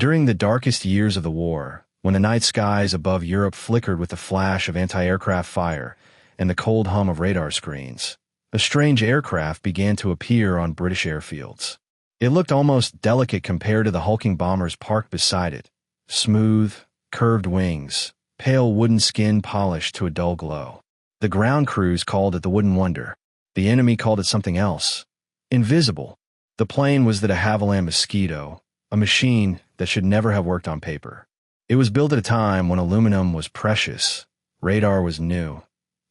During the darkest years of the war, when the night skies above Europe flickered with the flash of anti-aircraft fire and the cold hum of radar screens, a strange aircraft began to appear on British airfields. It looked almost delicate compared to the hulking bombers parked beside it. Smooth, curved wings, pale wooden skin polished to a dull glow. The ground crews called it the Wooden Wonder. The enemy called it something else. Invisible. The plane was the de Havilland Mosquito, a machine that should never have worked on paper. It was built at a time when aluminum was precious, radar was new,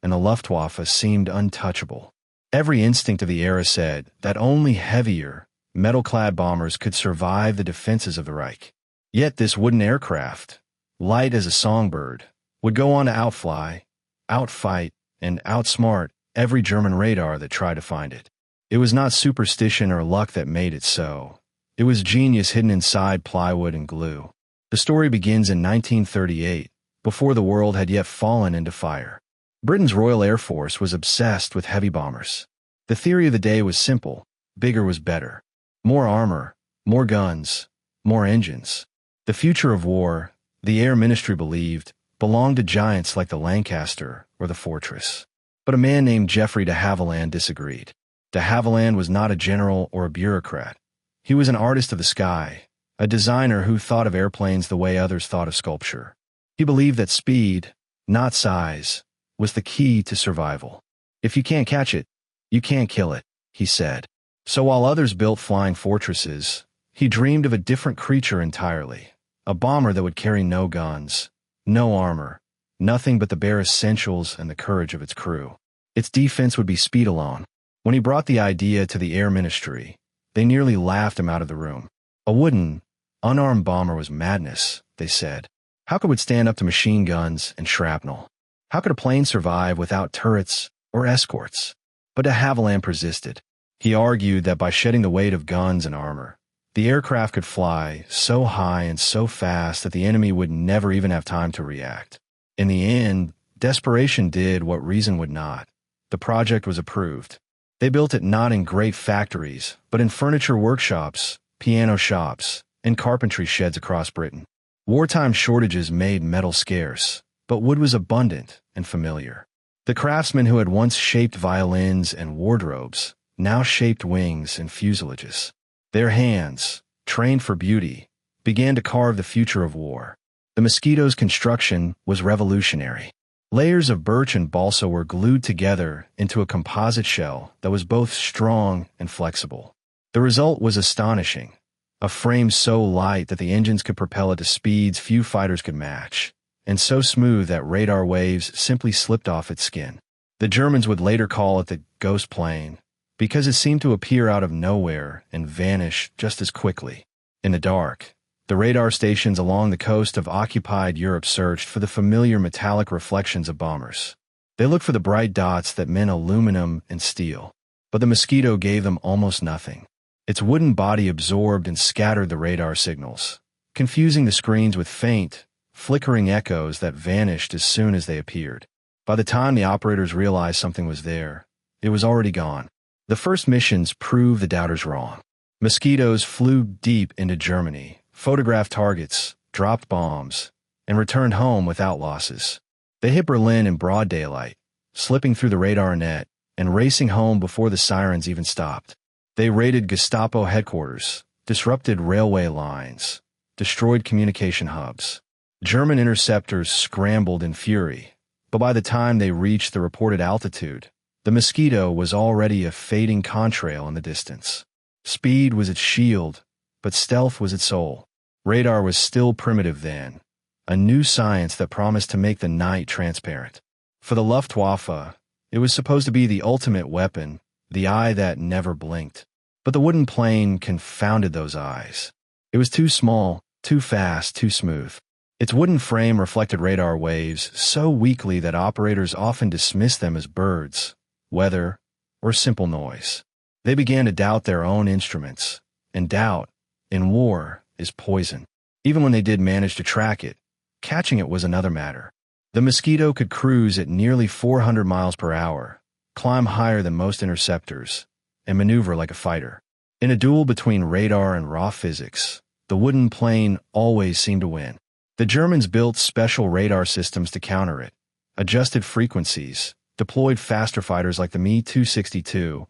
and the Luftwaffe seemed untouchable. Every instinct of the era said that only heavier, metal-clad bombers could survive the defenses of the Reich. Yet this wooden aircraft, light as a songbird, would go on to outfly, outfight, and outsmart every German radar that tried to find it. It was not superstition or luck that made it so. It was genius hidden inside plywood and glue. The story begins in 1938, before the world had yet fallen into fire. Britain's Royal Air Force was obsessed with heavy bombers. The theory of the day was simple: bigger was better. More armor, more guns, more engines. The future of war, the Air Ministry believed, belonged to giants like the Lancaster or the Fortress. But a man named Geoffrey de Havilland disagreed. De Havilland was not a general or a bureaucrat. He was an artist of the sky, a designer who thought of airplanes the way others thought of sculpture. He believed that speed, not size, was the key to survival. If you can't catch it, you can't kill it, he said. So while others built flying fortresses, he dreamed of a different creature entirely, a bomber that would carry no guns, no armor, nothing but the bare essentials and the courage of its crew. Its defense would be speed alone. When he brought the idea to the Air Ministry, they nearly laughed him out of the room. A wooden, unarmed bomber was madness, they said. How could it stand up to machine guns and shrapnel? How could a plane survive without turrets or escorts? But de Havilland persisted. He argued that by shedding the weight of guns and armor, the aircraft could fly so high and so fast that the enemy would never even have time to react. In the end, desperation did what reason would not. The project was approved. They built it not in great factories, but in furniture workshops, piano shops, and carpentry sheds across Britain. Wartime shortages made metal scarce, but wood was abundant and familiar. The craftsmen who had once shaped violins and wardrobes now shaped wings and fuselages. Their hands, trained for beauty, began to carve the future of war. The Mosquito's construction was revolutionary. Layers of birch and balsa were glued together into a composite shell that was both strong and flexible. The result was astonishing. A frame so light that the engines could propel it to speeds few fighters could match, and so smooth that radar waves simply slipped off its skin. The Germans would later call it the ghost plane, because it seemed to appear out of nowhere and vanish just as quickly. In the dark, the radar stations along the coast of occupied Europe searched for the familiar metallic reflections of bombers. They looked for the bright dots that meant aluminum and steel, but the Mosquito gave them almost nothing. Its wooden body absorbed and scattered the radar signals, confusing the screens with faint, flickering echoes that vanished as soon as they appeared. By the time the operators realized something was there, it was already gone. The first missions proved the doubters wrong. Mosquitoes flew deep into Germany, photographed targets, dropped bombs, and returned home without losses. They hit Berlin in broad daylight, slipping through the radar net and racing home before the sirens even stopped. They raided Gestapo headquarters, disrupted railway lines, destroyed communication hubs. German interceptors scrambled in fury, but by the time they reached the reported altitude, the Mosquito was already a fading contrail in the distance. Speed was its shield, but stealth was its soul. Radar was still primitive then, a new science that promised to make the night transparent. For the Luftwaffe, it was supposed to be the ultimate weapon, the eye that never blinked. But the wooden plane confounded those eyes. It was too small, too fast, too smooth. Its wooden frame reflected radar waves so weakly that operators often dismissed them as birds, weather, or simple noise. They began to doubt their own instruments, and doubt, in war, is poison. Even when they did manage to track it, catching it was another matter. The Mosquito could cruise at nearly 400 miles per hour, climb higher than most interceptors, and maneuver like a fighter. In a duel between radar and raw physics, the wooden plane always seemed to win. The Germans built special radar systems to counter it, adjusted frequencies, deployed faster fighters like the Me-262,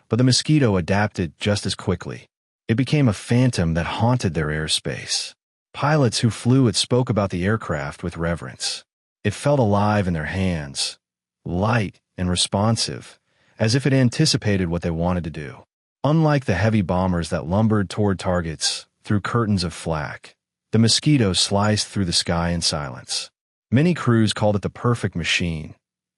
but the Mosquito adapted just as quickly. It became a phantom that haunted their airspace. Pilots who flew it spoke about the aircraft with reverence. It felt alive in their hands, light and responsive, as if it anticipated what they wanted to do. Unlike the heavy bombers that lumbered toward targets through curtains of flak, the Mosquito sliced through the sky in silence. Many crews called it the perfect machine,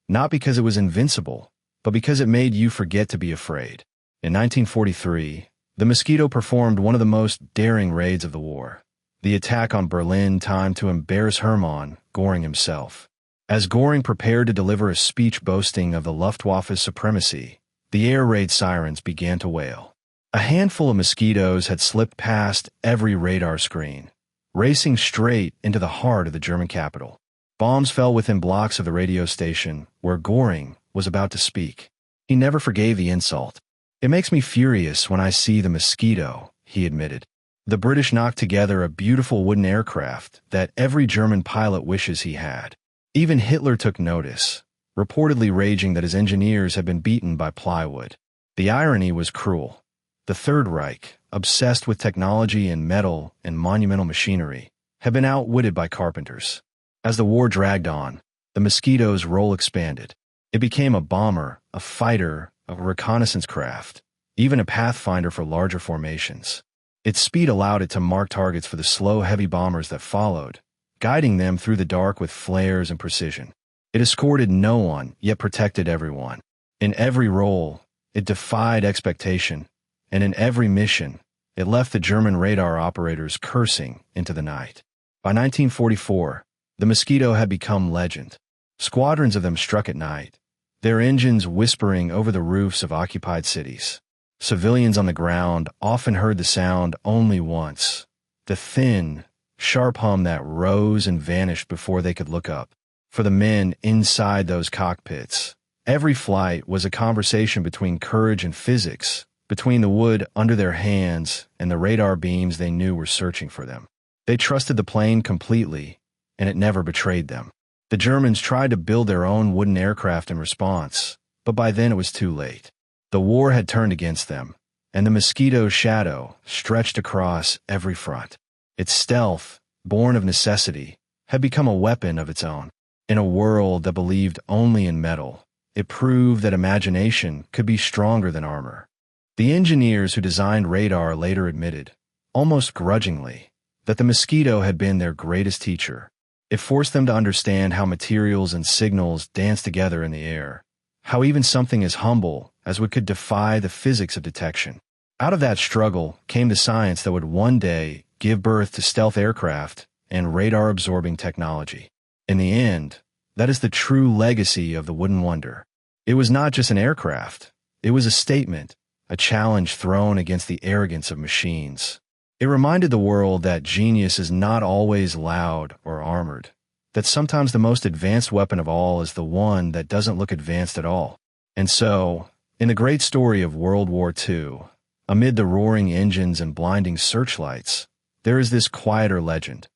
not because it was invincible, but because it made you forget to be afraid. In 1943, the Mosquito performed one of the most daring raids of the war. The attack on Berlin timed to embarrass Hermann Göring himself. As Göring prepared to deliver a speech boasting of the Luftwaffe's supremacy, the air raid sirens began to wail. A handful of Mosquitoes had slipped past every radar screen, racing straight into the heart of the German capital. Bombs fell within blocks of the radio station where Göring was about to speak. He never forgave the insult. "It makes me furious when I see the Mosquito," he admitted. The British knocked together a beautiful wooden aircraft that every German pilot wishes he had. Even Hitler took notice, reportedly raging that his engineers had been beaten by plywood. The irony was cruel. The Third Reich, obsessed with technology and metal and monumental machinery, had been outwitted by carpenters. As the war dragged on, the Mosquito's role expanded. It became a bomber, a fighter, a reconnaissance craft, even a pathfinder for larger formations. Its speed allowed it to mark targets for the slow, heavy bombers that followed, guiding them through the dark with flares and precision. It escorted no one, yet protected everyone. In every role, it defied expectation, and in every mission, it left the German radar operators cursing into the night. By 1944, the Mosquito had become legend. Squadrons of them struck at night, their engines whispering over the roofs of occupied cities. Civilians on the ground often heard the sound only once, the thin, sharp hum that rose and vanished before they could look up. For the men inside those cockpits, every flight was a conversation between courage and physics, between the wood under their hands and the radar beams they knew were searching for them. They trusted the plane completely, and it never betrayed them. The Germans tried to build their own wooden aircraft in response, but by then it was too late. The war had turned against them, and the Mosquito's shadow stretched across every front. Its stealth, born of necessity, had become a weapon of its own. In a world that believed only in metal, it proved that imagination could be stronger than armor. The engineers who designed radar later admitted, almost grudgingly, that the Mosquito had been their greatest teacher. It forced them to understand how materials and signals dance together in the air, how even something as humble as what could defy the physics of detection. Out of that struggle came the science that would one day give birth to stealth aircraft and radar-absorbing technology. In the end, that is the true legacy of the Wooden Wonder. It was not just an aircraft. It was a statement, a challenge thrown against the arrogance of machines. It reminded the world that genius is not always loud or armored, that sometimes the most advanced weapon of all is the one that doesn't look advanced at all. And so, in the great story of World War II, amid the roaring engines and blinding searchlights, there is this quieter legend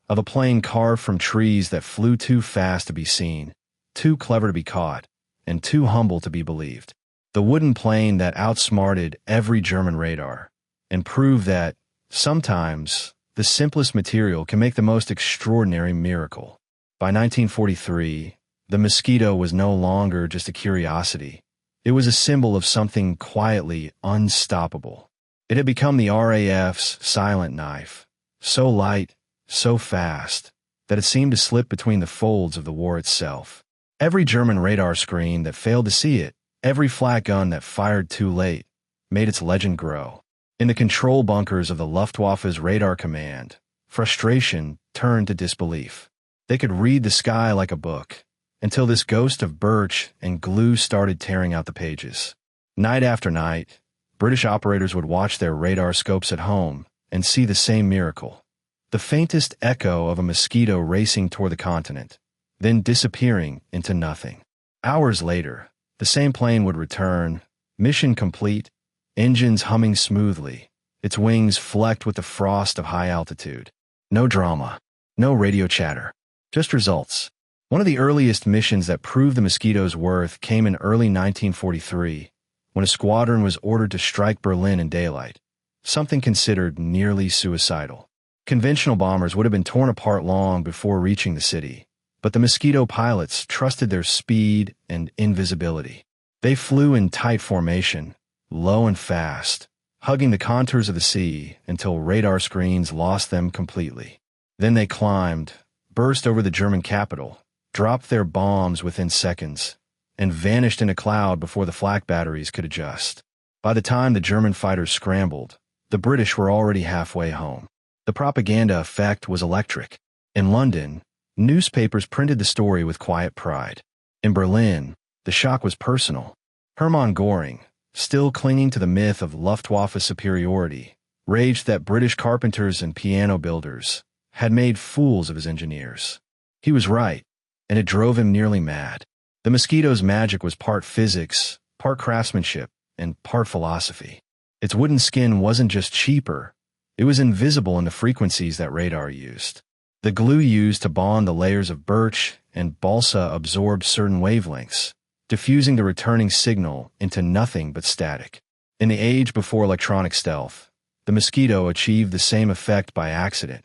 of a plane carved from trees that flew too fast to be seen, too clever to be caught, and too humble to be believed. The wooden plane that outsmarted every German radar and proved that, sometimes, the simplest material can make the most extraordinary miracle. By 1943, the Mosquito was no longer just a curiosity. It was a symbol of something quietly unstoppable. It had become the RAF's silent knife, so light, so fast, that it seemed to slip between the folds of the war itself. Every German radar screen that failed to see it, every flak gun that fired too late, made its legend grow. In the control bunkers of the Luftwaffe's radar command, frustration turned to disbelief. They could read the sky like a book, until this ghost of birch and glue started tearing out the pages. Night after night, British operators would watch their radar scopes at home and see the same miracle. The faintest echo of a Mosquito racing toward the continent, then disappearing into nothing. Hours later, the same plane would return, mission complete, engines humming smoothly, its wings flecked with the frost of high altitude. No drama, no radio chatter, just results. One of the earliest missions that proved the Mosquito's worth came in early 1943, when a squadron was ordered to strike Berlin in daylight, something considered nearly suicidal. Conventional bombers would have been torn apart long before reaching the city, but the Mosquito pilots trusted their speed and invisibility. They flew in tight formation, low and fast, hugging the contours of the sea until radar screens lost them completely. Then they climbed, burst over the German capital, dropped their bombs within seconds, and vanished in a cloud before the flak batteries could adjust. By the time the German fighters scrambled, the British were already halfway home. The propaganda effect was electric. In London, newspapers printed the story with quiet pride. In Berlin, the shock was personal. Hermann Göring, still clinging to the myth of Luftwaffe superiority, raged that British carpenters and piano builders had made fools of his engineers. He was right, and it drove him nearly mad. The Mosquito's magic was part physics, part craftsmanship, and part philosophy. Its wooden skin wasn't just cheaper, it was invisible in the frequencies that radar used. The glue used to bond the layers of birch and balsa absorbed certain wavelengths, diffusing the returning signal into nothing but static. In the age before electronic stealth, the Mosquito achieved the same effect by accident,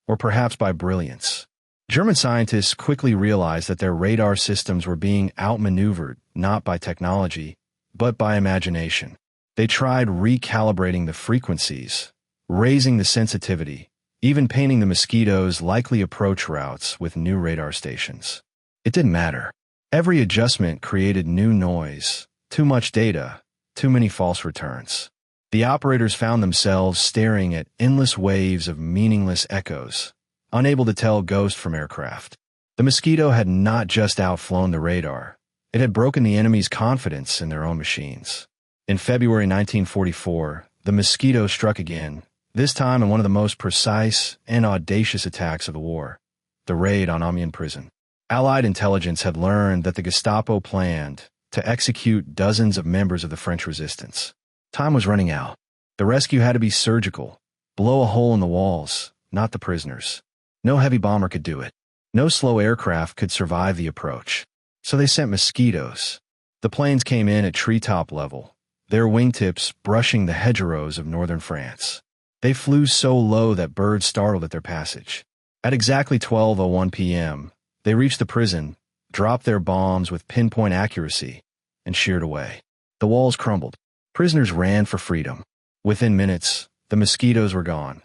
or perhaps by brilliance. German scientists quickly realized that their radar systems were being outmaneuvered not by technology, but by imagination. They tried recalibrating the frequencies, raising the sensitivity, even painting the Mosquito's likely approach routes with new radar stations. It didn't matter. Every adjustment created new noise, too much data, too many false returns. The operators found themselves staring at endless waves of meaningless echoes, unable to tell ghost from aircraft. The Mosquito had not just outflown the radar, it had broken the enemy's confidence in their own machines. In February 1944, the Mosquito struck again, this time in one of the most precise and audacious attacks of the war, the raid on Amiens prison. Allied intelligence had learned that the Gestapo planned to execute dozens of members of the French resistance. Time was running out. The rescue had to be surgical, blow a hole in the walls, not the prisoners. No heavy bomber could do it. No slow aircraft could survive the approach. So they sent Mosquitoes. The planes came in at treetop level, their wingtips brushing the hedgerows of northern France. They flew so low that birds startled at their passage. At exactly 12:01 p.m., they reached the prison, dropped their bombs with pinpoint accuracy, and sheared away. The walls crumbled. Prisoners ran for freedom. Within minutes, the Mosquitoes were gone,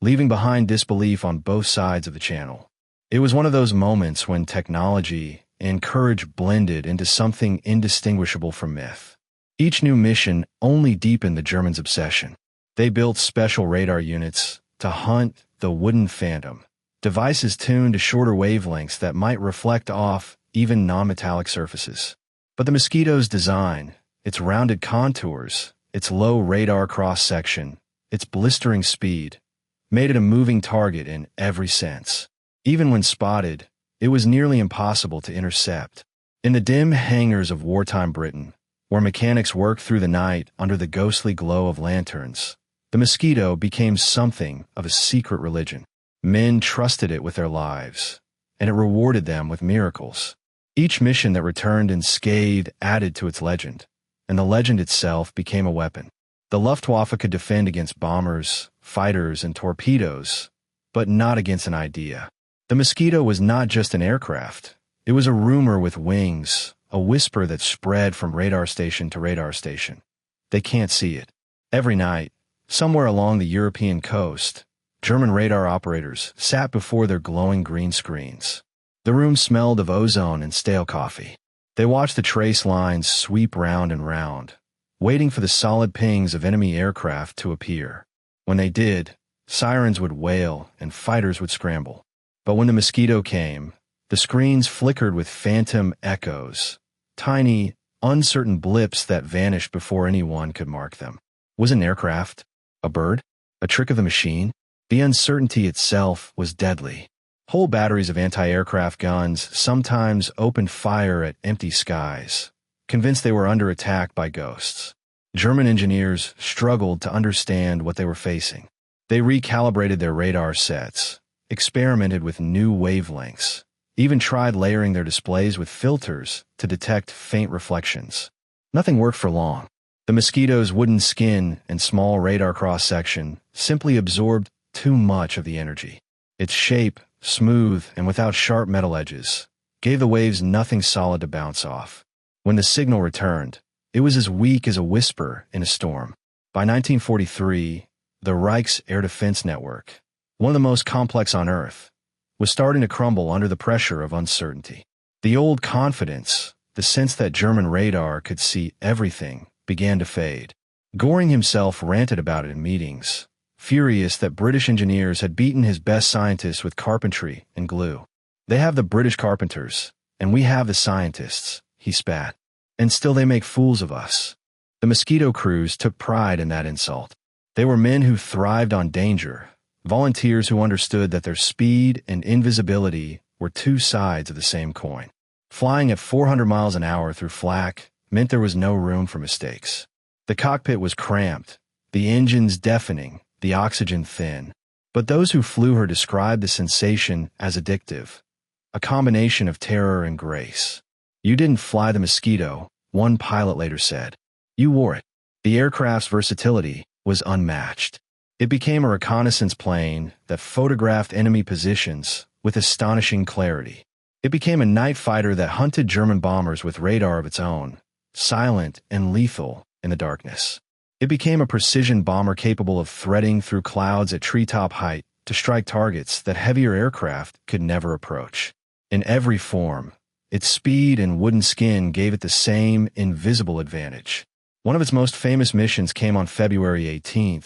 leaving behind disbelief on both sides of the channel. It was one of those moments when technology and courage blended into something indistinguishable from myth. Each new mission only deepened the Germans' obsession. They built special radar units to hunt the wooden phantom, devices tuned to shorter wavelengths that might reflect off even non-metallic surfaces. But the Mosquito's design, its rounded contours, its low radar cross-section, its blistering speed, made it a moving target in every sense. Even when spotted, it was nearly impossible to intercept. In the dim hangars of wartime Britain, where mechanics worked through the night under the ghostly glow of lanterns, the Mosquito became something of a secret religion. Men trusted it with their lives, and it rewarded them with miracles. Each mission that returned unscathed added to its legend, and the legend itself became a weapon. The Luftwaffe could defend against bombers, fighters, and torpedoes, but not against an idea. The Mosquito was not just an aircraft. It was a rumor with wings, a whisper that spread from radar station to radar station. They can't see it. Every night, somewhere along the European coast, German radar operators sat before their glowing green screens. The room smelled of ozone and stale coffee. They watched the trace lines sweep round and round, waiting for the solid pings of enemy aircraft to appear. When they did, sirens would wail and fighters would scramble. But when the Mosquito came, the screens flickered with phantom echoes, tiny, uncertain blips that vanished before anyone could mark them. Was it an aircraft? A bird? A trick of the machine? The uncertainty itself was deadly. Whole batteries of anti-aircraft guns sometimes opened fire at empty skies, convinced they were under attack by ghosts. German engineers struggled to understand what they were facing. They recalibrated their radar sets, experimented with new wavelengths, even tried layering their displays with filters to detect faint reflections. Nothing worked for long. The Mosquito's wooden skin and small radar cross-section simply absorbed too much of the energy. Its shape, smooth and without sharp metal edges, gave the waves nothing solid to bounce off. When the signal returned, it was as weak as a whisper in a storm. By 1943, the Reich's air defense network, one of the most complex on Earth, was starting to crumble under the pressure of uncertainty. The old confidence, the sense that German radar could see everything, began to fade. Göring himself ranted about it in meetings, furious that British engineers had beaten his best scientists with carpentry and glue. "They have the British carpenters, and we have the scientists," he spat. "And still they make fools of us." The Mosquito crews took pride in that insult. They were men who thrived on danger, volunteers who understood that their speed and invisibility were two sides of the same coin. Flying at 400 miles an hour through flak meant there was no room for mistakes. The cockpit was cramped, the engines deafening, the oxygen thin. But those who flew her described the sensation as addictive, a combination of terror and grace. "You didn't fly the Mosquito," one pilot later said. "You wore it." The aircraft's versatility was unmatched. It became a reconnaissance plane that photographed enemy positions with astonishing clarity. It became a night fighter that hunted German bombers with radar of its own, silent and lethal in the darkness. It became a precision bomber capable of threading through clouds at treetop height to strike targets that heavier aircraft could never approach. In every form, its speed and wooden skin gave it the same invisible advantage. One of its most famous missions came on February 18,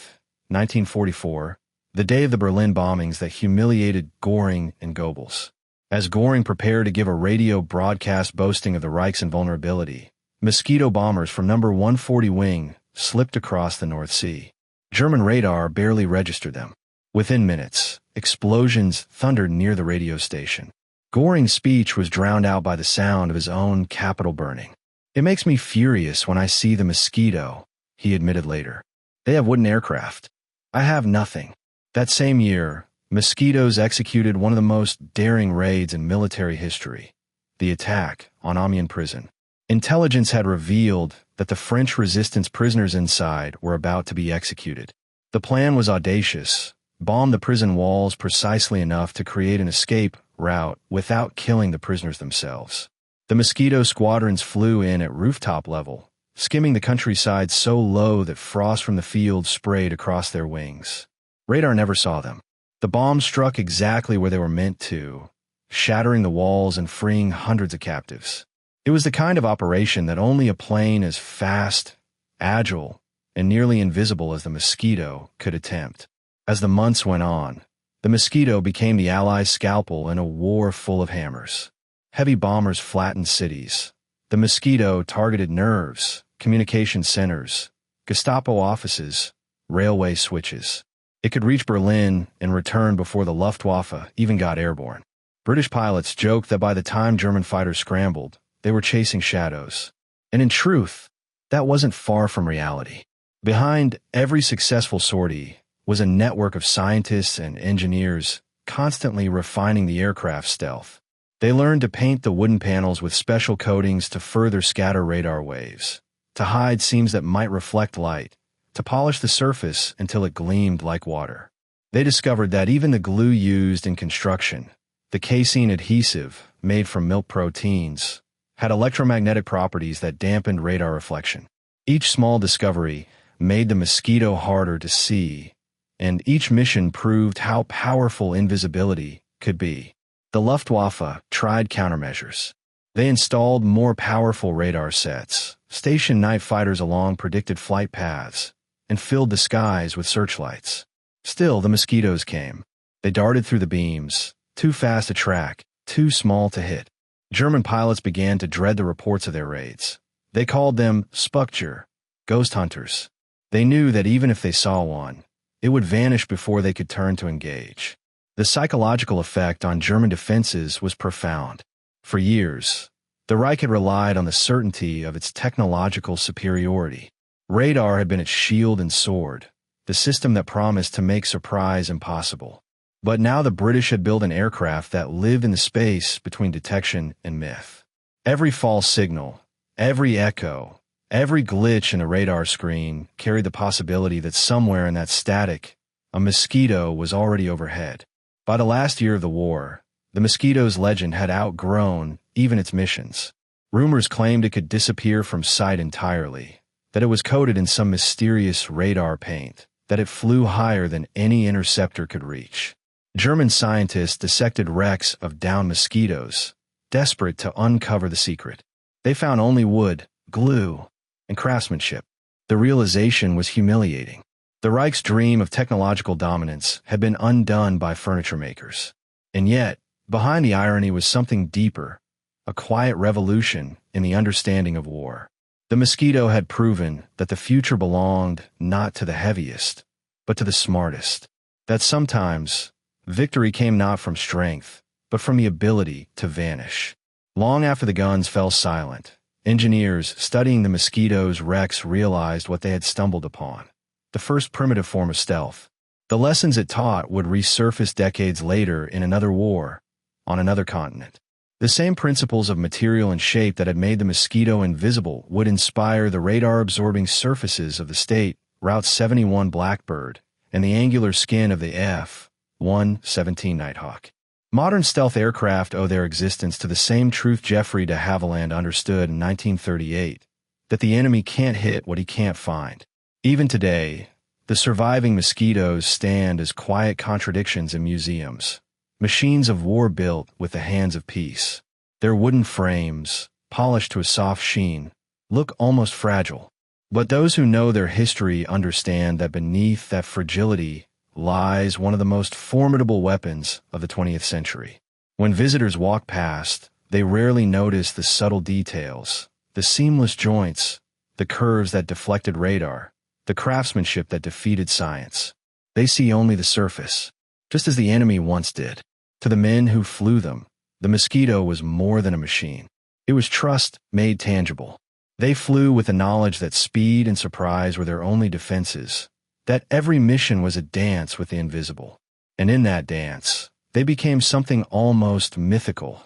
1944, the day of the Berlin bombings that humiliated Göring and Goebbels. As Göring prepared to give a radio broadcast boasting of the Reich's invulnerability, Mosquito bombers from No. 140 Wing slipped across the North Sea. German radar barely registered them. Within minutes, explosions thundered near the radio station. Göring's speech was drowned out by the sound of his own capital burning. "It makes me furious when I see the Mosquito," he admitted later. "They have wooden aircraft. I have nothing." That same year, Mosquitoes executed one of the most daring raids in military history, the attack on Amiens prison. Intelligence had revealed that the French resistance prisoners inside were about to be executed. The plan was audacious: bomb the prison walls precisely enough to create an escape route without killing the prisoners themselves. The Mosquito squadrons flew in at rooftop level, skimming the countryside so low that frost from the field sprayed across their wings. Radar never saw them. The bombs struck exactly where they were meant to, shattering the walls and freeing hundreds of captives. It was the kind of operation that only a plane as fast, agile, and nearly invisible as the Mosquito could attempt. As the months went on, the Mosquito became the Allies' scalpel in a war full of hammers. Heavy bombers flattened cities. The Mosquito targeted nerves, communication centers, Gestapo offices, railway switches. It could reach Berlin and return before the Luftwaffe even got airborne. British pilots joked that by the time German fighters scrambled, they were chasing shadows. And in truth, that wasn't far from reality. Behind every successful sortie was a network of scientists and engineers constantly refining the aircraft's stealth. They learned to paint the wooden panels with special coatings to further scatter radar waves, to hide seams that might reflect light, to polish the surface until it gleamed like water. They discovered that even the glue used in construction, the casein adhesive made from milk proteins, had electromagnetic properties that dampened radar reflection. Each small discovery made the Mosquito harder to see, and each mission proved how powerful invisibility could be. The Luftwaffe tried countermeasures. They installed more powerful radar sets, stationed night fighters along predicted flight paths, and filled the skies with searchlights. Still, the Mosquitoes came. They darted through the beams, too fast to track, too small to hit. German pilots began to dread the reports of their raids. They called them Spukter, ghost hunters. They knew that even if they saw one, it would vanish before they could turn to engage. The psychological effect on German defenses was profound. For years, the Reich had relied on the certainty of its technological superiority. Radar had been its shield and sword, the system that promised to make surprise impossible. But now the British had built an aircraft that lived in the space between detection and myth. Every false signal, every echo, every glitch in a radar screen carried the possibility that somewhere in that static, a Mosquito was already overhead. By the last year of the war, the Mosquito's legend had outgrown even its missions. Rumors claimed it could disappear from sight entirely, that it was coated in some mysterious radar paint, that it flew higher than any interceptor could reach. German scientists dissected wrecks of downed Mosquitoes, desperate to uncover the secret. They found only wood, glue, and craftsmanship. The realization was humiliating. The Reich's dream of technological dominance had been undone by furniture makers. And yet, behind the irony was something deeper, a quiet revolution in the understanding of war. The Mosquito had proven that the future belonged not to the heaviest, but to the smartest. That sometimes, victory came not from strength, but from the ability to vanish. Long after the guns fell silent, engineers studying the Mosquito's wrecks realized what they had stumbled upon: the first primitive form of stealth. The lessons it taught would resurface decades later in another war, on another continent. The same principles of material and shape that had made the Mosquito invisible would inspire the radar-absorbing surfaces of the State, Route 71 Blackbird, and the angular skin of the F-117 Nighthawk. Modern stealth aircraft owe their existence to the same truth Geoffrey de Havilland understood in 1938, that the enemy can't hit what he can't find. Even today, the surviving Mosquitoes stand as quiet contradictions in museums, machines of war built with the hands of peace. Their wooden frames, polished to a soft sheen, look almost fragile. But those who know their history understand that beneath that fragility lies one of the most formidable weapons of the 20th century. When visitors walk past, they rarely notice the subtle details, the seamless joints, the curves that deflected radar, the craftsmanship that defeated science. They see only the surface, just as the enemy once did. To the men who flew them, the Mosquito was more than a machine. It was trust made tangible. They flew with the knowledge that speed and surprise were their only defenses, that every mission was a dance with the invisible. And in that dance, they became something almost mythical: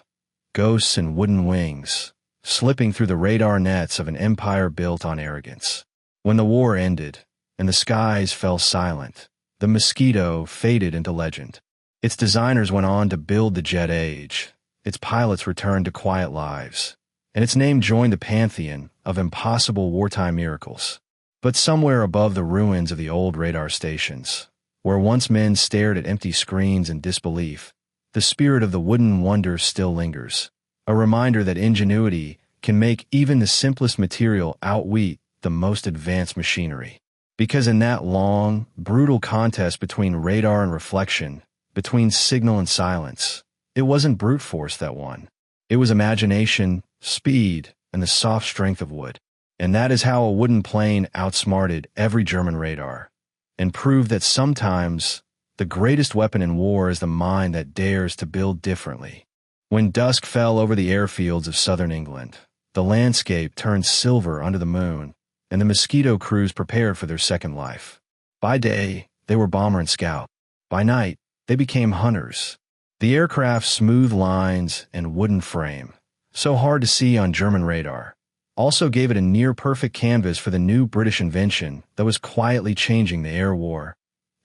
ghosts in wooden wings, slipping through the radar nets of an empire built on arrogance. When the war ended, and the skies fell silent, the Mosquito faded into legend. Its designers went on to build the jet age, its pilots returned to quiet lives, and its name joined the pantheon of impossible wartime miracles. But somewhere above the ruins of the old radar stations, where once men stared at empty screens in disbelief, the spirit of the wooden wonder still lingers, a reminder that ingenuity can make even the simplest material outwit the most advanced machinery. Because in that long, brutal contest between radar and reflection, between signal and silence, it wasn't brute force that won. It was imagination, speed, and the soft strength of wood. And that is how a wooden plane outsmarted every German radar, and proved that sometimes the greatest weapon in war is the mind that dares to build differently. When dusk fell over the airfields of southern England, the landscape turned silver under the moon, and the Mosquito crews prepared for their second life. By day, they were bomber and scout. By night, they became hunters. The aircraft's smooth lines and wooden frame, so hard to see on German radar, also gave it a near-perfect canvas for the new British invention that was quietly changing the air war: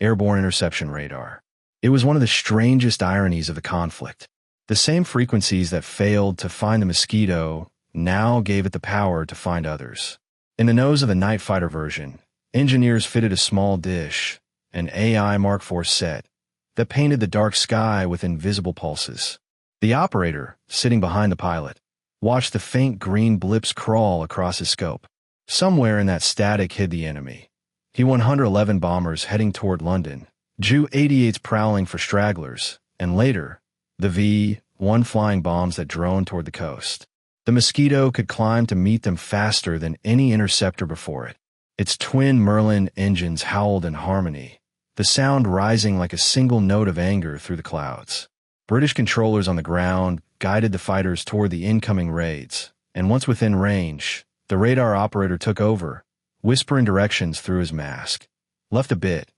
airborne interception radar. It was one of the strangest ironies of the conflict. The same frequencies that failed to find the Mosquito now gave it the power to find others. In the nose of the night fighter version, engineers fitted a small dish, an AI Mark IV set, that painted the dark sky with invisible pulses. The operator, sitting behind the pilot, watched the faint green blips crawl across his scope. Somewhere in that static hid the enemy. He-111 bombers heading toward London, Ju-88s prowling for stragglers, and later, the V-1 flying bombs that droned toward the coast. The Mosquito could climb to meet them faster than any interceptor before it. Its twin Merlin engines howled in harmony, the sound rising like a single note of anger through the clouds. British controllers on the ground guided the fighters toward the incoming raids, and once within range, the radar operator took over, whispering directions through his mask. Left a bit.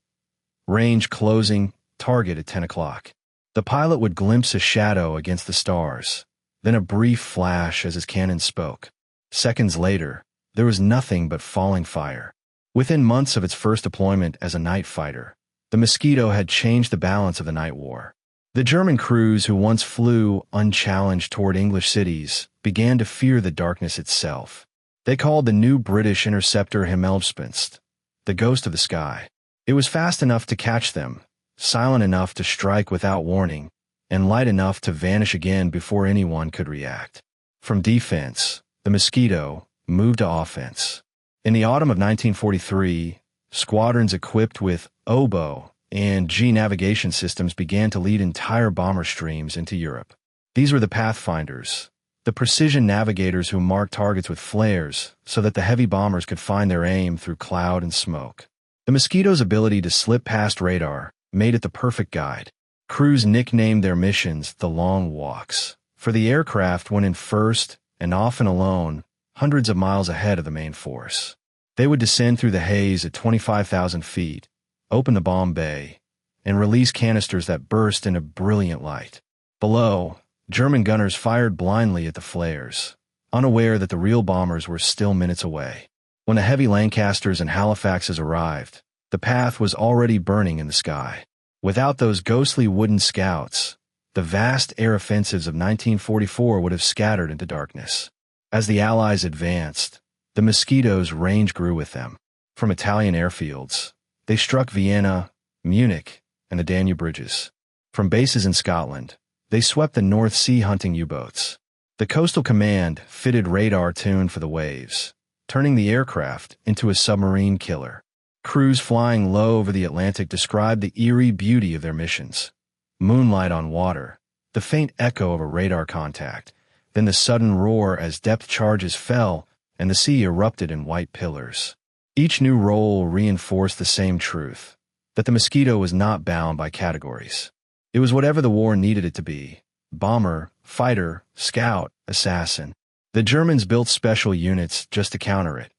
Range closing, target at 10 o'clock. The pilot would glimpse a shadow against the stars, then a brief flash as his cannon spoke. Seconds later, there was nothing but falling fire. Within months of its first deployment as a night fighter, the Mosquito had changed the balance of the night war. The German crews who once flew unchallenged toward English cities began to fear the darkness itself. They called the new British interceptor Himmelspinst, the ghost of the sky. It was fast enough to catch them, silent enough to strike without warning, and light enough to vanish again before anyone could react. From defense, the Mosquito moved to offense. In the autumn of 1943, squadrons equipped with oboe and G navigation systems began to lead entire bomber streams into Europe. These were the pathfinders, the precision navigators who marked targets with flares so that the heavy bombers could find their aim through cloud and smoke. The Mosquito's ability to slip past radar made it the perfect guide. Crews nicknamed their missions the Long Walks, for the aircraft went in first and often alone, hundreds of miles ahead of the main force. They would descend through the haze at 25,000 feet, open the bomb bay, and release canisters that burst into brilliant light. Below, German gunners fired blindly at the flares, unaware that the real bombers were still minutes away. When the heavy Lancasters and Halifaxes arrived, the path was already burning in the sky. Without those ghostly wooden scouts, the vast air offensives of 1944 would have scattered into darkness. As the Allies advanced, the Mosquito's range grew with them. From Italian airfields, they struck Vienna, Munich, and the Danube bridges. From bases in Scotland, they swept the North Sea hunting U-boats. The Coastal Command fitted radar tuned for the waves, turning the aircraft into a submarine killer. Crews flying low over the Atlantic described the eerie beauty of their missions. Moonlight on water, the faint echo of a radar contact, then the sudden roar as depth charges fell and the sea erupted in white pillars. Each new role reinforced the same truth, that the Mosquito was not bound by categories. It was whatever the war needed it to be: bomber, fighter, scout, assassin. The Germans built special units just to counter it,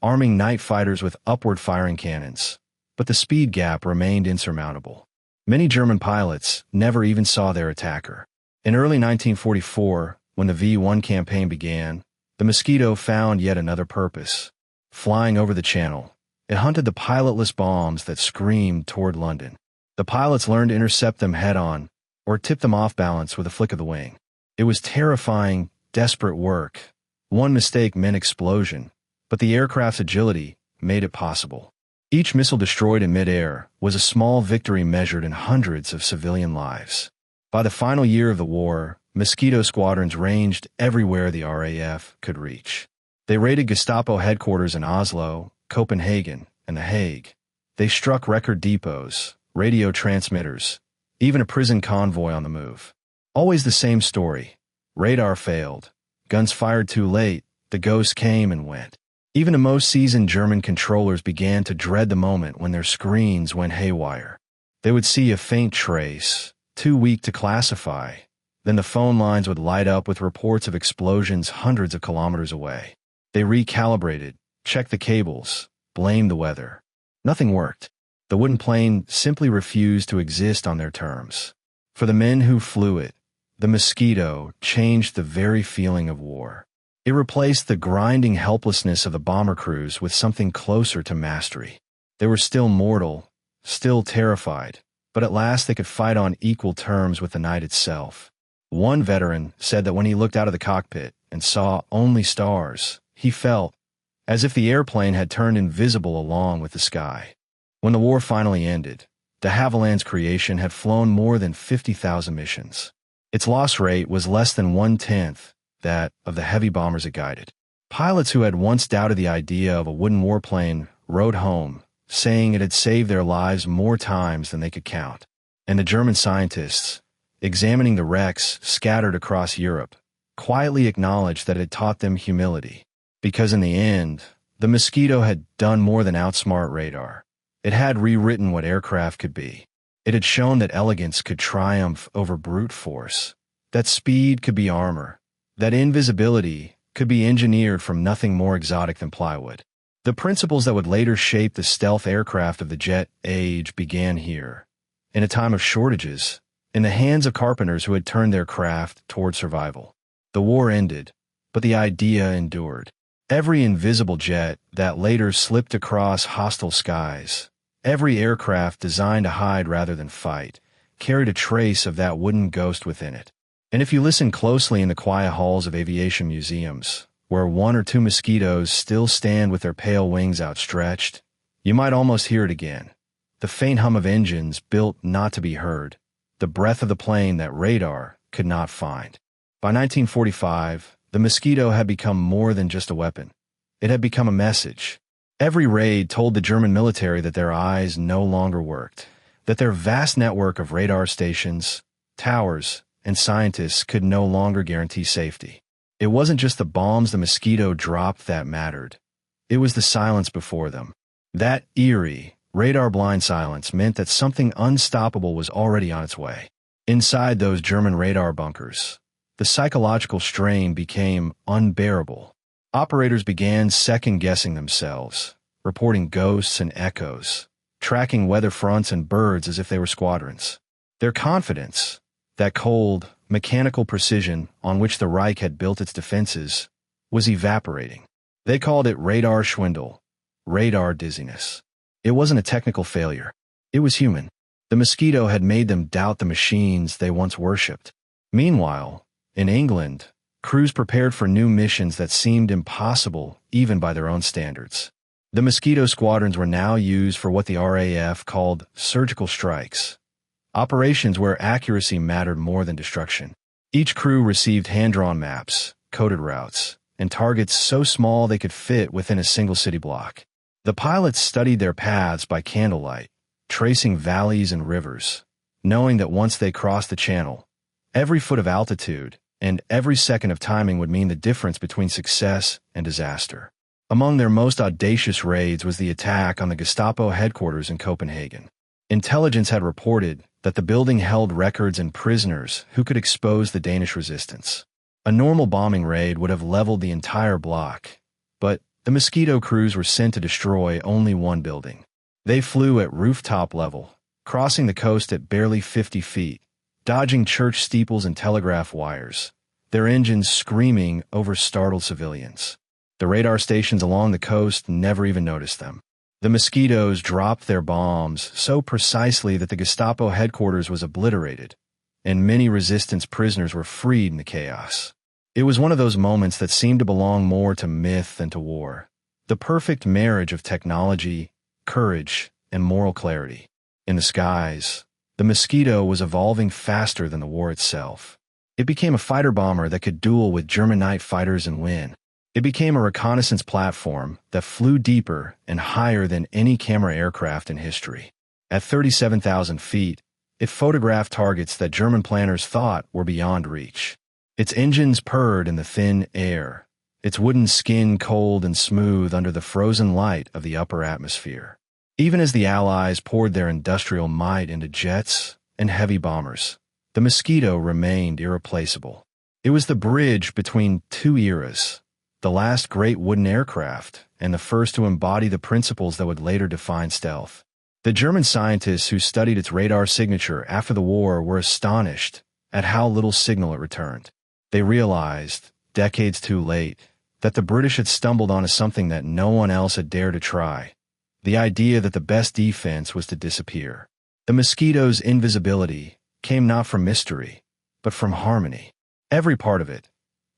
arming night fighters with upward-firing cannons, but the speed gap remained insurmountable. Many German pilots never even saw their attacker. In early 1944, when the V-1 campaign began, the Mosquito found yet another purpose. Flying over the Channel, it hunted the pilotless bombs that screamed toward London. The pilots learned to intercept them head-on, or tip them off balance with a flick of the wing. It was terrifying, desperate work. One mistake meant explosion, but the aircraft's agility made it possible. Each missile destroyed in midair was a small victory measured in hundreds of civilian lives. By the final year of the war, Mosquito squadrons ranged everywhere the RAF could reach. They raided Gestapo headquarters in Oslo, Copenhagen, and The Hague. They struck record depots, radio transmitters, even a prison convoy on the move. Always the same story. Radar failed. Guns fired too late. The ghosts came and went. Even the most seasoned German controllers began to dread the moment when their screens went haywire. They would see a faint trace, too weak to classify. Then the phone lines would light up with reports of explosions hundreds of kilometers away. They recalibrated, checked the cables, blamed the weather. Nothing worked. The wooden plane simply refused to exist on their terms. For the men who flew it, the Mosquito changed the very feeling of war. It replaced the grinding helplessness of the bomber crews with something closer to mastery. They were still mortal, still terrified, but at last they could fight on equal terms with the night itself. One veteran said that when he looked out of the cockpit and saw only stars, he felt as if the airplane had turned invisible along with the sky. When the war finally ended, de Havilland's creation had flown more than 50,000 missions. Its loss rate was less than 1/10 that of the heavy bombers it guided. Pilots who had once doubted the idea of a wooden warplane rode home, saying it had saved their lives more times than they could count. And the German scientists, examining the wrecks scattered across Europe, quietly acknowledged that it had taught them humility. Because in the end, the Mosquito had done more than outsmart radar. It had rewritten what aircraft could be. It had shown that elegance could triumph over brute force, that speed could be armor, that invisibility could be engineered from nothing more exotic than plywood. The principles that would later shape the stealth aircraft of the jet age began here. In a time of shortages, in the hands of carpenters who had turned their craft toward survival. The war ended, but the idea endured. Every invisible jet that later slipped across hostile skies, every aircraft designed to hide rather than fight, carried a trace of that wooden ghost within it. And if you listen closely in the quiet halls of aviation museums, where one or two Mosquitos still stand with their pale wings outstretched, you might almost hear it again. The faint hum of engines built not to be heard, the breath of the plane that radar could not find. By 1945, the Mosquito had become more than just a weapon. It had become a message. Every raid told the German military that their eyes no longer worked, that their vast network of radar stations, towers, and scientists could no longer guarantee safety. It wasn't just the bombs the Mosquito dropped that mattered. It was the silence before them. That eerie, radar-blind silence meant that something unstoppable was already on its way. Inside those German radar bunkers, the psychological strain became unbearable. Operators began second-guessing themselves, reporting ghosts and echoes, tracking weather fronts and birds as if they were squadrons. Their confidence, that cold, mechanical precision on which the Reich had built its defenses, was evaporating. They called it radar schwindel, radar dizziness. It wasn't a technical failure. It was human. The Mosquito had made them doubt the machines they once worshipped. Meanwhile, in England, crews prepared for new missions that seemed impossible even by their own standards. The Mosquito squadrons were now used for what the RAF called surgical strikes, operations where accuracy mattered more than destruction. Each crew received hand-drawn maps, coded routes, and targets so small they could fit within a single city block. The pilots studied their paths by candlelight, tracing valleys and rivers, knowing that once they crossed the channel, every foot of altitude and every second of timing would mean the difference between success and disaster. Among their most audacious raids was the attack on the Gestapo headquarters in Copenhagen. Intelligence had reported that the building held records and prisoners who could expose the Danish resistance. A normal bombing raid would have leveled the entire block, but the Mosquito crews were sent to destroy only one building. They flew at rooftop level, crossing the coast at barely 50 feet, dodging church steeples and telegraph wires, their engines screaming over startled civilians. The radar stations along the coast never even noticed them. The Mosquitoes dropped their bombs so precisely that the Gestapo headquarters was obliterated, and many resistance prisoners were freed in the chaos. It was one of those moments that seemed to belong more to myth than to war. The perfect marriage of technology, courage, and moral clarity. In the skies, the Mosquito was evolving faster than the war itself. It became a fighter bomber that could duel with German night fighters and win. It became a reconnaissance platform that flew deeper and higher than any camera aircraft in history. At 37,000 feet, it photographed targets that German planners thought were beyond reach. Its engines purred in the thin air, its wooden skin cold and smooth under the frozen light of the upper atmosphere. Even as the Allies poured their industrial might into jets and heavy bombers, the Mosquito remained irreplaceable. It was the bridge between two eras, the last great wooden aircraft and the first to embody the principles that would later define stealth. The German scientists who studied its radar signature after the war were astonished at how little signal it returned. They realized, decades too late, that the British had stumbled onto something that no one else had dared to try. The idea that the best defense was to disappear. The Mosquito's invisibility came not from mystery, but from harmony. Every part of it,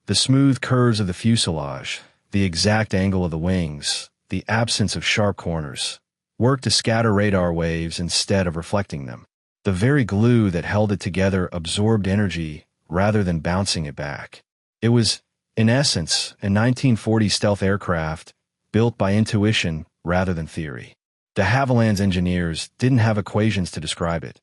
the smooth curves of the fuselage, the exact angle of the wings, the absence of sharp corners, worked to scatter radar waves instead of reflecting them. The very glue that held it together absorbed energy rather than bouncing it back. It was, in essence, a 1940s stealth aircraft built by intuition rather than theory. De Havilland's engineers didn't have equations to describe it.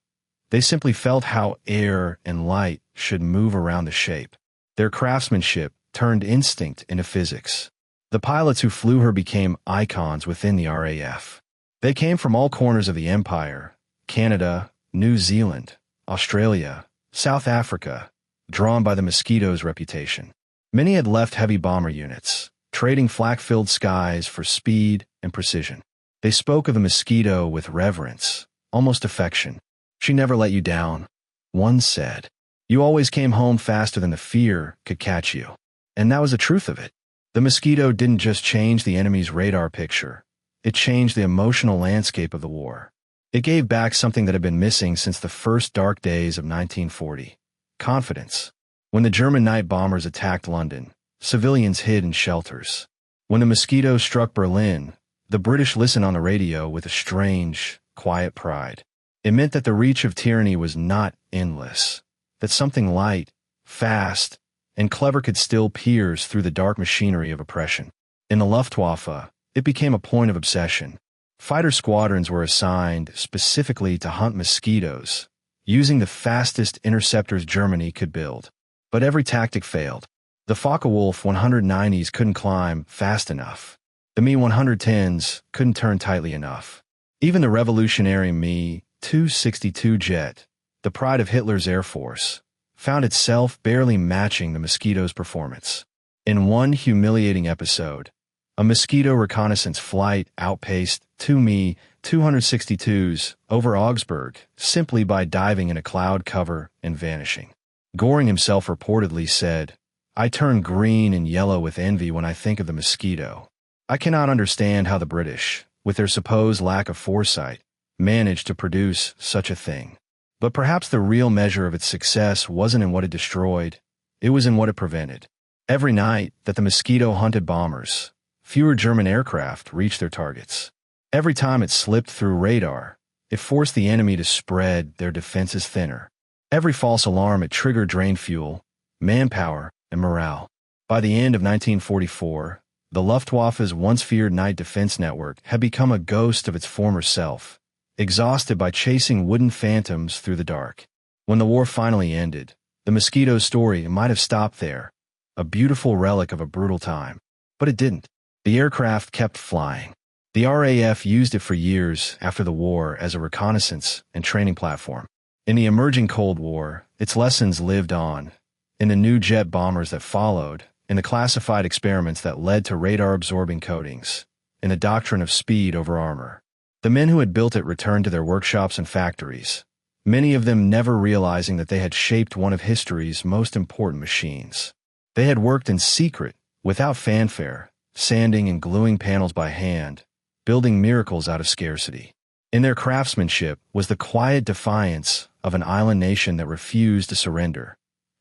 They simply felt how air and light should move around the shape. Their craftsmanship turned instinct into physics. The pilots who flew her became icons within the RAF. They came from all corners of the empire: Canada, New Zealand, Australia, South Africa, drawn by the Mosquito's reputation. Many had left heavy bomber units, trading flak-filled skies for speed and precision. They spoke of the Mosquito with reverence, almost affection. "She never let you down," one said. "You always came home faster than the fear could catch you." And that was the truth of it. The Mosquito didn't just change the enemy's radar picture. It changed the emotional landscape of the war. It gave back something that had been missing since the first dark days of 1940. Confidence. When the German night bombers attacked London, civilians hid in shelters. When the Mosquito struck Berlin, the British listened on the radio with a strange, quiet pride. It meant that the reach of tyranny was not endless, that something light, fast, and clever could still pierce through the dark machinery of oppression. In the Luftwaffe, it became a point of obsession. Fighter squadrons were assigned specifically to hunt mosquitoes, using the fastest interceptors Germany could build. But every tactic failed. The Focke-Wulf 190s couldn't climb fast enough. The Me-110s couldn't turn tightly enough. Even the revolutionary Me-262 jet, the pride of Hitler's Air Force, found itself barely matching the Mosquito's performance. In one humiliating episode, a Mosquito reconnaissance flight outpaced two Me-262s over Augsburg simply by diving in a cloud cover and vanishing. Goring himself reportedly said, "I turn green and yellow with envy when I think of the Mosquito. I cannot understand how the British, with their supposed lack of foresight, managed to produce such a thing." But perhaps the real measure of its success wasn't in what it destroyed, it was in what it prevented. Every night that the Mosquito hunted bombers, fewer German aircraft reached their targets. Every time it slipped through radar, it forced the enemy to spread their defenses thinner. Every false alarm it triggered drained fuel, manpower, and morale. By the end of 1944, the Luftwaffe's once feared night defense network had become a ghost of its former self, exhausted by chasing wooden phantoms through the dark. When the war finally ended, the Mosquito story might have stopped there, a beautiful relic of a brutal time. But it didn't. The aircraft kept flying. The RAF used it for years after the war as a reconnaissance and training platform. In the emerging Cold War, its lessons lived on, in the new jet bombers that followed, in the classified experiments that led to radar-absorbing coatings, in the doctrine of speed over armor. The men who had built it returned to their workshops and factories, many of them never realizing that they had shaped one of history's most important machines. They had worked in secret, without fanfare, sanding and gluing panels by hand, building miracles out of scarcity. In their craftsmanship was the quiet defiance of an island nation that refused to surrender,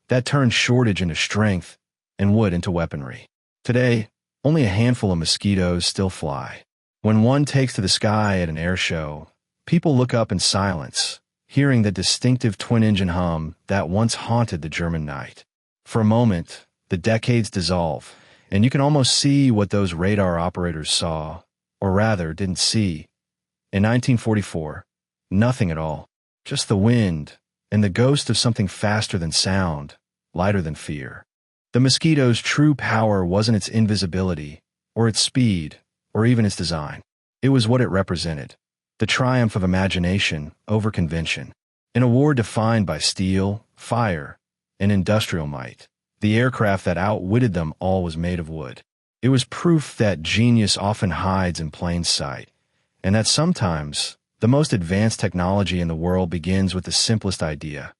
that turned shortage into strength and wood into weaponry. Today, only a handful of Mosquitoes still fly. When one takes to the sky at an air show, people look up in silence, hearing the distinctive twin-engine hum that once haunted the German night. For a moment, the decades dissolve, and you can almost see what those radar operators saw, or rather didn't see. In 1944, nothing at all, just the wind and the ghost of something faster than sound, lighter than fear. The Mosquito's true power wasn't its invisibility, or its speed, or even its design. It was what it represented, the triumph of imagination over convention. In a war defined by steel, fire, and industrial might, the aircraft that outwitted them all was made of wood. It was proof that genius often hides in plain sight, and that sometimes the most advanced technology in the world begins with the simplest idea.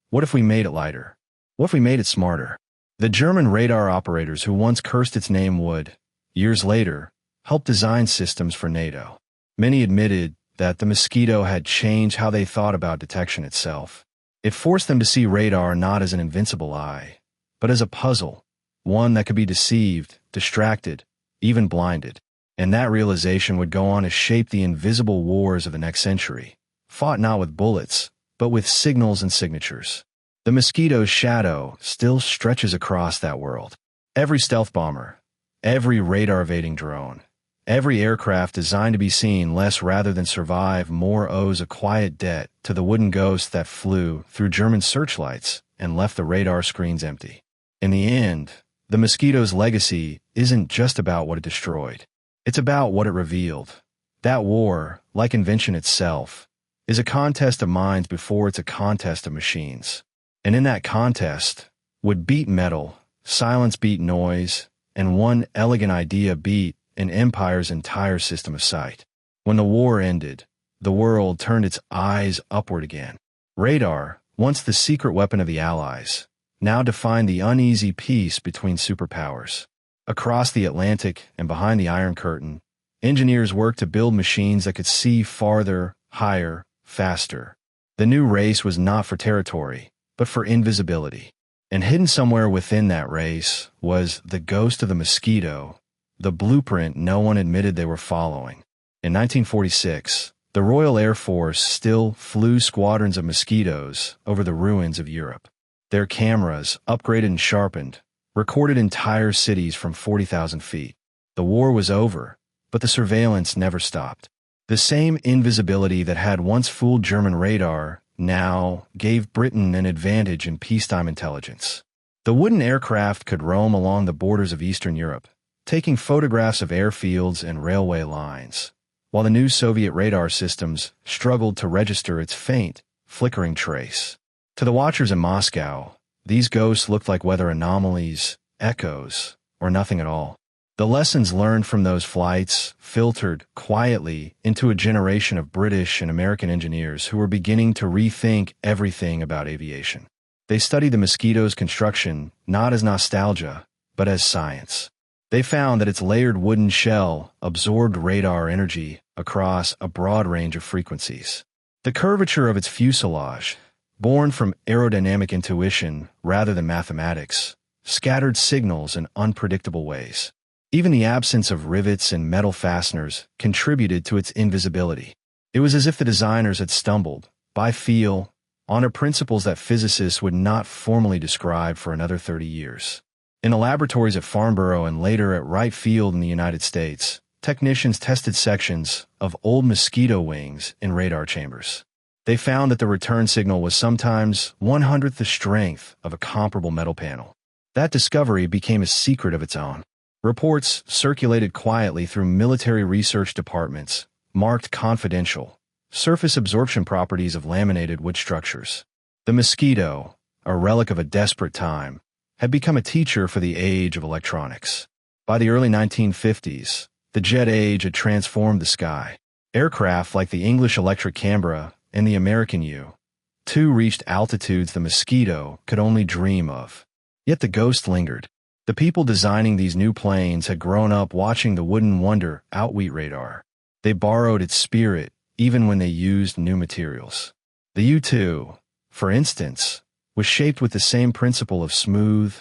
What if we made it lighter? What if we made it smarter? The German radar operators who once cursed its name would, years later, help design systems for NATO. Many admitted that the Mosquito had changed how they thought about detection itself. It forced them to see radar not as an invincible eye, but as a puzzle, one that could be deceived, distracted, even blinded. And that realization would go on to shape the invisible wars of the next century, fought not with bullets, but with signals and signatures. The Mosquito's shadow still stretches across that world. Every stealth bomber, every radar-evading drone, every aircraft designed to be seen less rather than survive more owes a quiet debt to the wooden ghost that flew through German searchlights and left the radar screens empty. In the end, the Mosquito's legacy isn't just about what it destroyed. It's about what it revealed. That war, like invention itself, is a contest of minds before it's a contest of machines. And in that contest, would beat metal, silence beat noise, and one elegant idea beat an empire's entire system of sight. When the war ended, the world turned its eyes upward again. Radar, once the secret weapon of the Allies, now defined the uneasy peace between superpowers. Across the Atlantic and behind the Iron Curtain, engineers worked to build machines that could see farther, higher, faster. The new race was not for territory, but for invisibility. And hidden somewhere within that race was the ghost of the Mosquito, the blueprint no one admitted they were following. In 1946, the Royal Air Force still flew squadrons of Mosquitoes over the ruins of Europe. Their cameras, upgraded and sharpened, recorded entire cities from 40,000 feet. The war was over, but the surveillance never stopped. The same invisibility that had once fooled German radar now gave Britain an advantage in peacetime intelligence. The wooden aircraft could roam along the borders of Eastern Europe, taking photographs of airfields and railway lines, while the new Soviet radar systems struggled to register its faint, flickering trace. To the watchers in Moscow, these ghosts looked like weather anomalies, echoes, or nothing at all. The lessons learned from those flights filtered quietly into a generation of British and American engineers who were beginning to rethink everything about aviation. They studied the Mosquito's construction not as nostalgia, but as science. They found that its layered wooden shell absorbed radar energy across a broad range of frequencies. The curvature of its fuselage, born from aerodynamic intuition rather than mathematics, scattered signals in unpredictable ways. Even the absence of rivets and metal fasteners contributed to its invisibility. It was as if the designers had stumbled, by feel, onto principles that physicists would not formally describe for another 30 years. In the laboratories at Farnborough and later at Wright Field in the United States, technicians tested sections of old Mosquito wings in radar chambers. They found that the return signal was sometimes 1/100th the strength of a comparable metal panel. That discovery became a secret of its own. Reports circulated quietly through military research departments, marked confidential, surface absorption properties of laminated wood structures. The Mosquito, a relic of a desperate time, had become a teacher for the age of electronics. By the early 1950s, the jet age had transformed the sky. Aircraft like the English electric Canberra and the American U-2 reached altitudes the Mosquito could only dream of. Yet the ghost lingered. The people designing these new planes had grown up watching the wooden wonder outwit radar. They borrowed its spirit even when they used new materials. The U-2, for instance, was shaped with the same principle of smooth,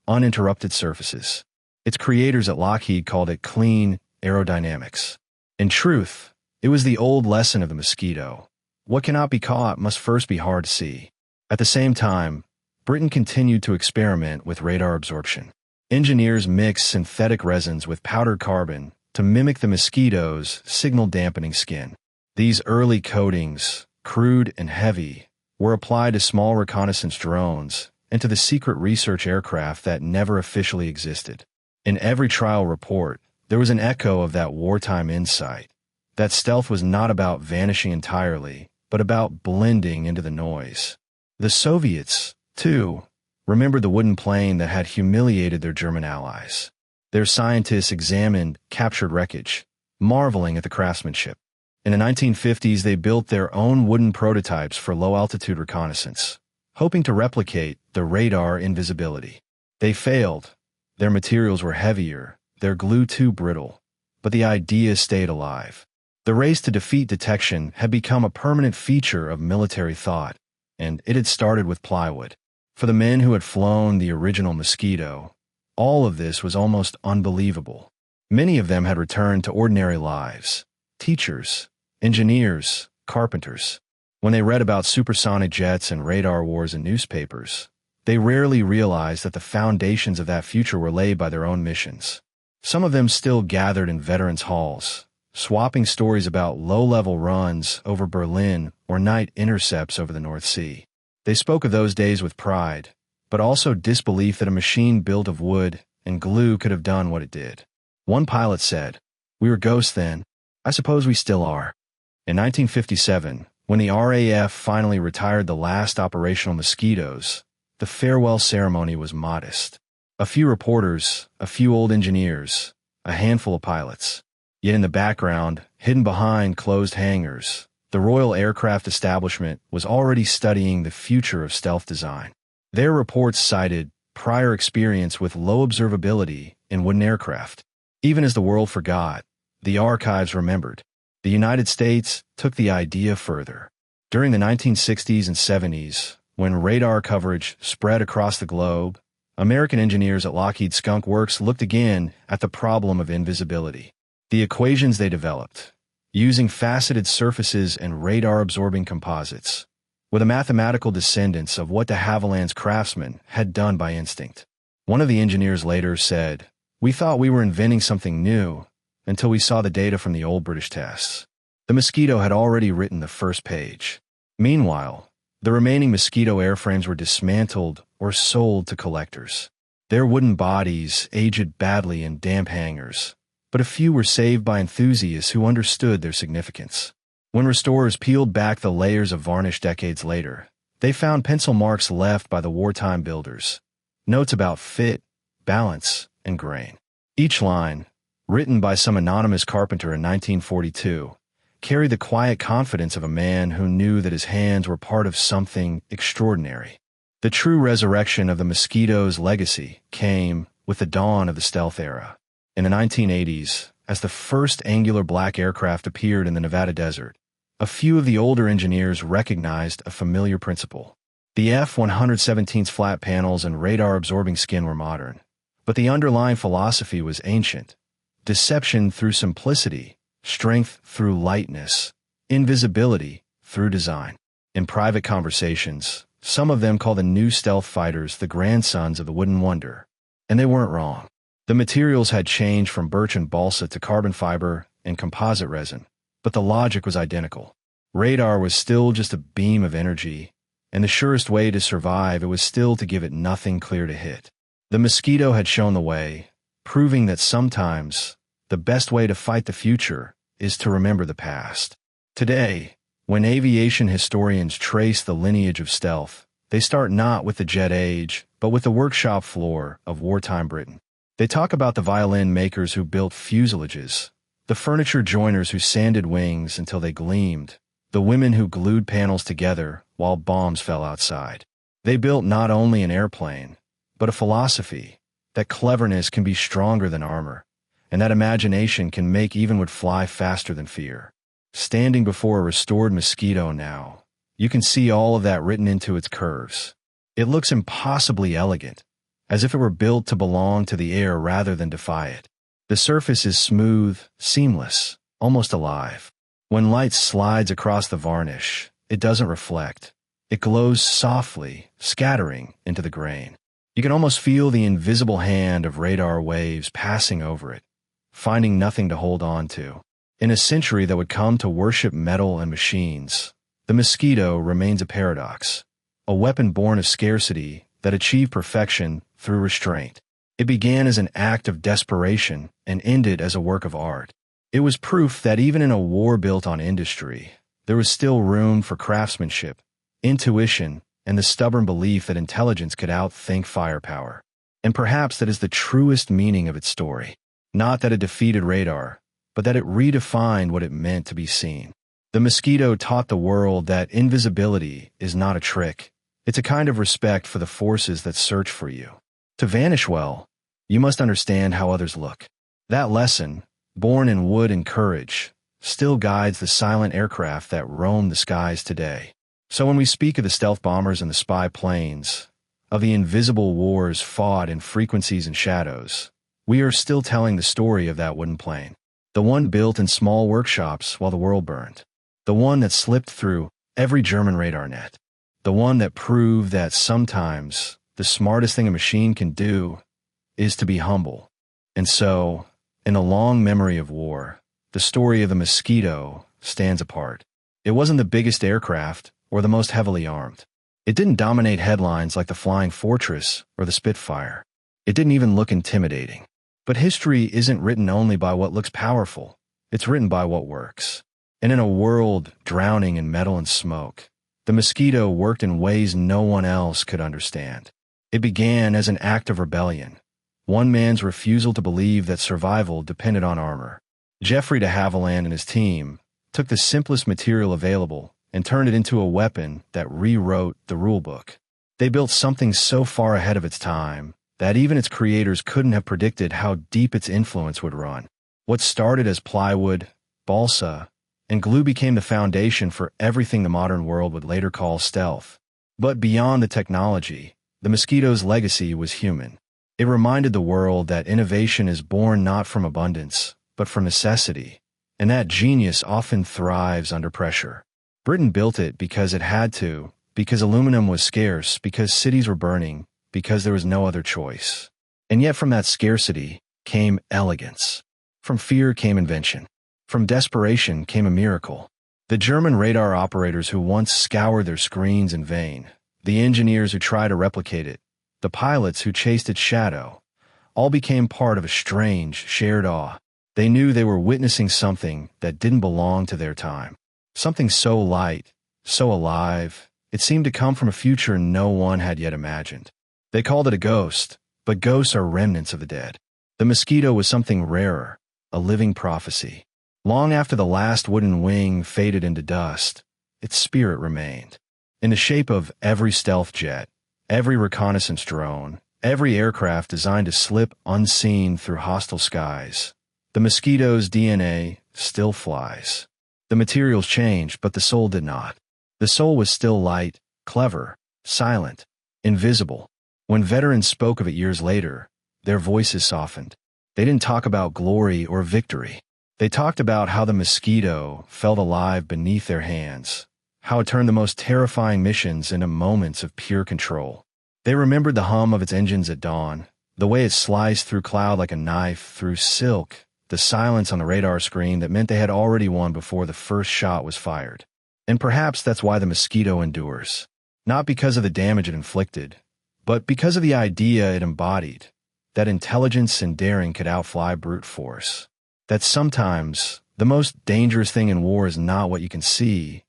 uninterrupted surfaces. Its creators at Lockheed called it clean aerodynamics. In truth, it was the old lesson of the Mosquito. What cannot be caught must first be hard to see. At the same time, Britain continued to experiment with radar absorption. Engineers mixed synthetic resins with powdered carbon to mimic the Mosquito's signal-dampening skin. These early coatings, crude and heavy, were applied to small reconnaissance drones and to the secret research aircraft that never officially existed. In every trial report, there was an echo of that wartime insight. That stealth was not about vanishing entirely, but about blending into the noise. The Soviets, too, remembered the wooden plane that had humiliated their German allies. Their scientists examined captured wreckage, marveling at the craftsmanship. In the 1950s, they built their own wooden prototypes for low-altitude reconnaissance, hoping to replicate the radar invisibility. They failed. Their materials were heavier, their glue too brittle, but the idea stayed alive. The race to defeat detection had become a permanent feature of military thought, and it had started with plywood. For the men who had flown the original Mosquito, all of this was almost unbelievable. Many of them had returned to ordinary lives: teachers, engineers, carpenters. When they read about supersonic jets and radar wars in newspapers, they rarely realized that the foundations of that future were laid by their own missions. Some of them still gathered in veterans' halls, swapping stories about low-level runs over Berlin or night intercepts over the North Sea. They spoke of those days with pride, but also disbelief that a machine built of wood and glue could have done what it did. One pilot said, "We were ghosts then. I suppose we still are." In 1957, when the RAF finally retired the last operational Mosquitoes, the farewell ceremony was modest. A few reporters, a few old engineers, a handful of pilots. Yet in the background, hidden behind closed hangars, the Royal Aircraft Establishment was already studying the future of stealth design. Their reports cited prior experience with low observability in wooden aircraft. Even as the world forgot, the archives remembered. The United States took the idea further. During the 1960s and 70s, when radar coverage spread across the globe, American engineers at Lockheed Skunk Works looked again at the problem of invisibility. The equations they developed, using faceted surfaces and radar-absorbing composites, were the mathematical descendants of what de Havilland's craftsmen had done by instinct. One of the engineers later said, "We thought we were inventing something new until we saw the data from the old British tests." The Mosquito had already written the first page. Meanwhile, the remaining Mosquito airframes were dismantled or sold to collectors. Their wooden bodies aged badly in damp hangars, but a few were saved by enthusiasts who understood their significance. When restorers peeled back the layers of varnish decades later, they found pencil marks left by the wartime builders, notes about fit, balance, and grain. Each line, written by some anonymous carpenter in 1942, carried the quiet confidence of a man who knew that his hands were part of something extraordinary. The true resurrection of the Mosquito's legacy came with the dawn of the stealth era. In the 1980s, as the first angular black aircraft appeared in the Nevada desert, a few of the older engineers recognized a familiar principle. The F-117's flat panels and radar-absorbing skin were modern, but the underlying philosophy was ancient. Deception through simplicity, strength through lightness, invisibility through design. In private conversations, some of them call the new stealth fighters the grandsons of the wooden wonder, and they weren't wrong. The materials had changed from birch and balsa to carbon fiber and composite resin, but the logic was identical. Radar was still just a beam of energy, and the surest way to survive it was still to give it nothing clear to hit. The Mosquito had shown the way, proving that sometimes the best way to fight the future is to remember the past. Today, when aviation historians trace the lineage of stealth, they start not with the jet age, but with the workshop floor of wartime Britain. They talk about the violin makers who built fuselages, the furniture joiners who sanded wings until they gleamed, the women who glued panels together while bombs fell outside. They built not only an airplane, but a philosophy that cleverness can be stronger than armor, and that imagination can make even what fly faster than fear. Standing before a restored Mosquito now, you can see all of that written into its curves. It looks impossibly elegant, as if it were built to belong to the air rather than defy it. The surface is smooth, seamless, almost alive. When light slides across the varnish, it doesn't reflect. It glows softly, scattering into the grain. You can almost feel the invisible hand of radar waves passing over it, finding nothing to hold on to. In a century that would come to worship metal and machines, the Mosquito remains a paradox, a weapon born of scarcity that achieved perfection through restraint. It began as an act of desperation and ended as a work of art. It was proof that even in a war built on industry, there was still room for craftsmanship, intuition, and the stubborn belief that intelligence could outthink firepower. And perhaps that is the truest meaning of its story. Not that it defeated radar, but that it redefined what it meant to be seen. The Mosquito taught the world that invisibility is not a trick. It's a kind of respect for the forces that search for you. To vanish well, you must understand how others look. That lesson, born in wood and courage, still guides the silent aircraft that roam the skies today. So when we speak of the stealth bombers and the spy planes, of the invisible wars fought in frequencies and shadows, we are still telling the story of that wooden plane. The one built in small workshops while the world burned. The one that slipped through every German radar net. The one that proved that sometimes the smartest thing a machine can do is to be humble. And so, in the long memory of war, the story of the Mosquito stands apart. It wasn't the biggest aircraft or the most heavily armed. It didn't dominate headlines like the Flying Fortress or the Spitfire. It didn't even look intimidating. But history isn't written only by what looks powerful. It's written by what works. And in a world drowning in metal and smoke, the Mosquito worked in ways no one else could understand. It began as an act of rebellion, one man's refusal to believe that survival depended on armor. Geoffrey de Havilland and his team took the simplest material available and turned it into a weapon that rewrote the rulebook. They built something so far ahead of its time that even its creators couldn't have predicted how deep its influence would run. What started as plywood, balsa, and glue became the foundation for everything the modern world would later call stealth. But beyond the technology, the Mosquito's legacy was human. It reminded the world that innovation is born not from abundance, but from necessity, and that genius often thrives under pressure. Britain built it because it had to, because aluminum was scarce, because cities were burning, because there was no other choice. And yet from that scarcity came elegance. From fear came invention. From desperation came a miracle. The German radar operators who once scoured their screens in vain, the engineers who tried to replicate it, the pilots who chased its shadow, all became part of a strange, shared awe. They knew they were witnessing something that didn't belong to their time. Something so light, so alive, it seemed to come from a future no one had yet imagined. They called it a ghost, but ghosts are remnants of the dead. The Mosquito was something rarer, a living prophecy. Long after the last wooden wing faded into dust, its spirit remained. In the shape of every stealth jet, every reconnaissance drone, every aircraft designed to slip unseen through hostile skies, the Mosquito's DNA still flies. The materials changed, but the soul did not. The soul was still light, clever, silent, invisible. When veterans spoke of it years later, their voices softened. They didn't talk about glory or victory. They talked about how the Mosquito felt alive beneath their hands, how it turned the most terrifying missions into moments of pure control. They remembered the hum of its engines at dawn, the way it sliced through cloud like a knife through silk, the silence on the radar screen that meant they had already won before the first shot was fired. And perhaps that's why the Mosquito endures. Not because of the damage it inflicted, but because of the idea it embodied, that intelligence and daring could outfly brute force. That sometimes the most dangerous thing in war is not what you can see,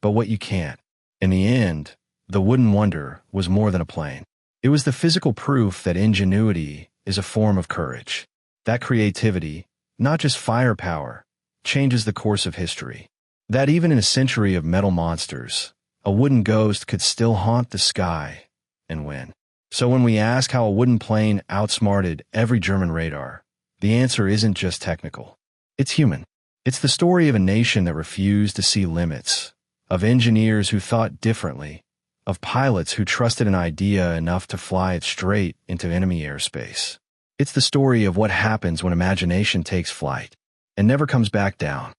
but what you can't. In the end, the Wooden Wonder was more than a plane. It was the physical proof that ingenuity is a form of courage. That creativity, not just firepower, changes the course of history. That even in a century of metal monsters, a wooden ghost could still haunt the sky and win. So when we ask how a wooden plane outsmarted every German radar, the answer isn't just technical. It's human. It's the story of a nation that refused to see limits, of engineers who thought differently, of pilots who trusted an idea enough to fly it straight into enemy airspace. It's the story of what happens when imagination takes flight and never comes back down.